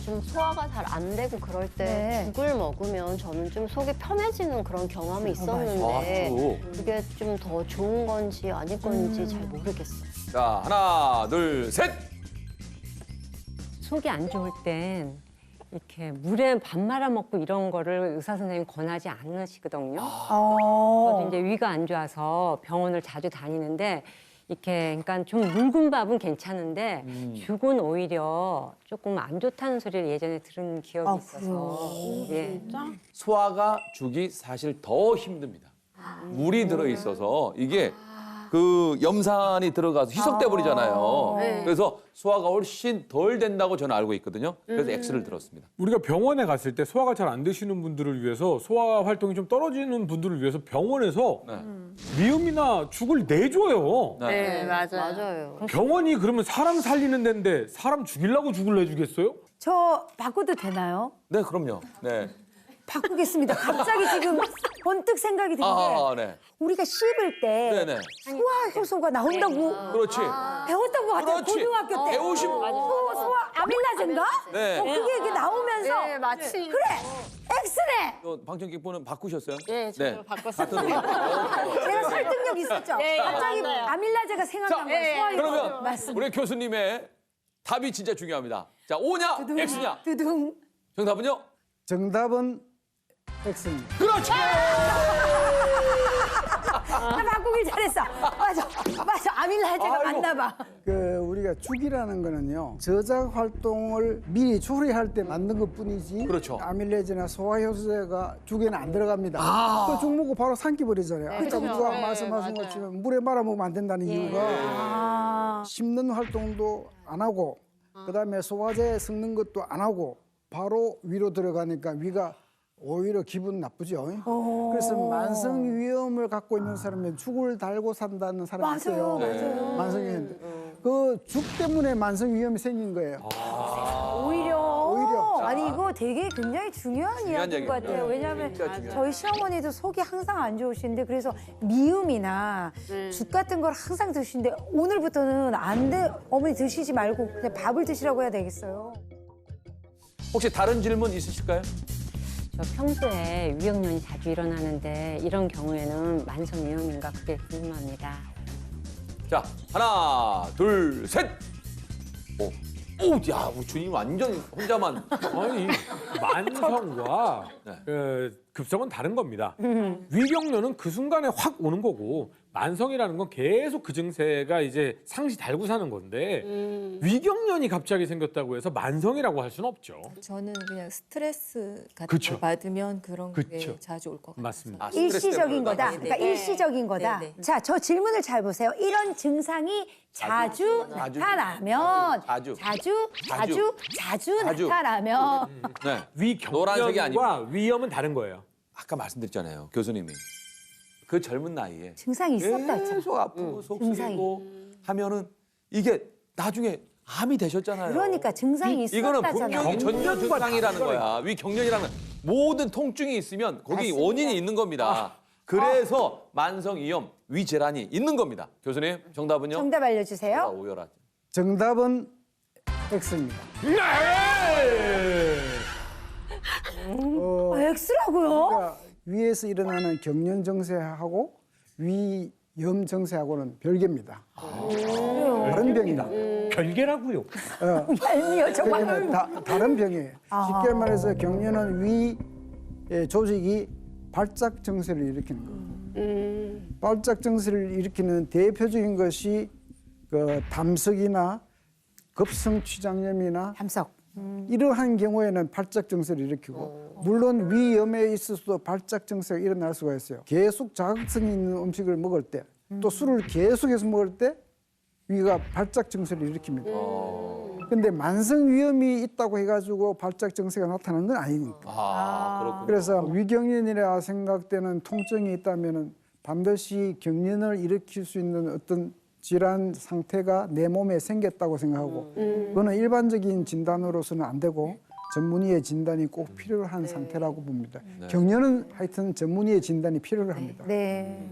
좀 소화가 잘 안 되고 그럴 때 네. 죽을 먹으면 저는 좀 속이 편해지는 그런 경험이 있었는데 그게 좀 더 좋은 건지 아닐 건지 잘 모르겠어요. 자, 하나, 둘, 셋. 속이 안 좋을 땐 이렇게 물에 밥 말아 먹고 이런 거를 의사 선생님이 권하지 않으시거든요. 저도 이제 위가 안 좋아서 병원을 자주 다니는데 이렇게 그러니까 좀 묽은 밥은 괜찮은데 죽은 오히려 조금 안 좋다는 소리를 예전에 들은 기억이 있어서 예. 소화가 죽이 사실 더 힘듭니다. 물이 들어 있어서 이게 그 염산이 들어가서 희석돼 버리잖아요. 그래서 소화가 훨씬 덜 된다고 저는 알고 있거든요. 그래서 X를 들었습니다. 우리가 병원에 갔을 때 소화가 잘 안 되시는 분들을 위해서 소화 활동이 좀 떨어지는 분들을 위해서 병원에서 네. 미음이나 죽을 내줘요. 네. 맞아요. 병원이 그러면 사람 살리는 데인데 사람 죽이려고 죽을 내주겠어요? 저 바꿔도 되나요? 네, 그럼요. 네. 바꾸겠습니다. 갑자기 지금 번뜩 생각이 든 게 네. 우리가 씹을 때 네네. 소화 효소가 나온다고 그렇지. 배웠던 것 같아요. 그렇지. 고등학교 때. 배우신 소화 아밀라제인가? 네. 그게 이렇게 나오면서 네, 마치. 그래 X네. 방청객분은 바꾸셨어요? 네, 저도 바꿨어요. 제가 설득력 있었죠. 갑자기 맞아요. 아밀라제가 생각난 거예요. 소화 효소. 그러면 맞습니다. 우리 교수님의 답이 진짜 중요합니다. 자, O냐, X냐? 두둥. 정답은요? 정답은 X입니다. 그렇지. 나 바꾸길 잘했어. 맞아. 아밀라제가 맞나 봐. 우리가 죽이라는 거는요, 저작 활동을 미리 조리할 때 만든 것 뿐이지. 그렇죠. 아밀레제나 소화효소제가 죽에는 안 들어갑니다. 또 죽 먹고 바로 삼켜버리잖아요. 아까 누가 말씀하신 것처럼 물에 말아 먹으면 안 된다는 이유가 씹는 활동도 안 하고, 그다음에 소화제 섞는 것도 안 하고 바로 위로 들어가니까 위가 오히려 기분 나쁘죠. 그래서 만성 위염을 갖고 있는 사람은 죽을 달고 산다는 사람이 있어요. 맞아요. 만성 위염. 그 죽 때문에 만성 위염이 생긴 거예요. 오히려. 아니 이거 되게 굉장히 중요한 이야기인 것 같아요. 얘기입니다. 왜냐하면 진짜 중요해요. 저희 시어머니도 속이 항상 안 좋으신데 그래서 미음이나 죽 같은 걸 항상 드시는데 오늘부터는 안 돼. 어머니 드시지 말고 그냥 밥을 드시라고 해야 되겠어요. 혹시 다른 질문 있으실까요? 저 평소에 위경련이 자주 일어나는데 이런 경우에는 만성 위염인가 그게 궁금합니다. 자, 하나, 둘, 셋. 오, 야, 우리 주님 완전 혼자만. 아니 만성과 네. 급성은 다른 겁니다. 위경련은 그 순간에 확 오는 거고 만성이라는 건 계속 그 증세가 이제 상시 달고 사는 건데 위경련이 갑자기 생겼다고 해서 만성이라고 할 수는 없죠. 저는 그냥 스트레스 같은 그쵸. 거 받으면 그런 게 그쵸. 자주 올 것 같아요. 맞습니다. 아, 스트레스 일시적인 때문에 거다. 그런가? 그러니까 일시적인 거다. 네, 네. 자, 저 질문을 잘 보세요. 이런 증상이 자주 나타나면 자주 나타나면 네. 노란색이 아니고. 위경련과 위염은 다른 거예요. 아까 말씀드렸잖아요, 교수님이. 그 젊은 나이에 증상이 있었다 했잖아. 계속 아프고 속 증상이. 쓰리고 하면은 이게 나중에 암이 되셨잖아요. 그러니까 증상이 이거는 있었다잖아. 분명히 전조 증상이라는 거야. 위경련이라는 건 모든 통증이 있으면 거기 맞습니다. 원인이 있는 겁니다. 그래서 만성위염, 위질환이 있는 겁니다. 교수님, 정답은요? 정답 알려주세요. 오열하죠. 정답은 X입니다. X라고요? 그러니까 위에서 일어나는 경련 증세하고 위염 증세하고는 별개입니다. 다른 병이다. 별개라고요. 얄미워 정말. 그러니까 다른 병이에요. 쉽게 말해서 경련은 위 조직이 발작 증세를 일으키는 거예요. 발작 증세를 일으키는 대표적인 것이 그 담석이나 급성취장염이나 담석. 이러한 경우에는 발작 증세를 일으키고 물론 위염에 있어서도 발작 증세가 일어날 수가 있어요. 계속 자극성이 있는 음식을 먹을 때 또 술을 계속해서 먹을 때 위가 발작 증세를 일으킵니다. 근데 만성 위염이 있다고 해가지고 발작 증세가 나타나는 건 아니니까. 그렇군요. 그래서 위경련이라 생각되는 통증이 있다면은 반드시 경련을 일으킬 수 있는 어떤 질환 상태가 내 몸에 생겼다고 생각하고 그거는 일반적인 진단으로서는 안 되고 전문의의 진단이 꼭 필요한 상태라고 봅니다. 경련은 하여튼 전문의의 진단이 필요합니다. 네.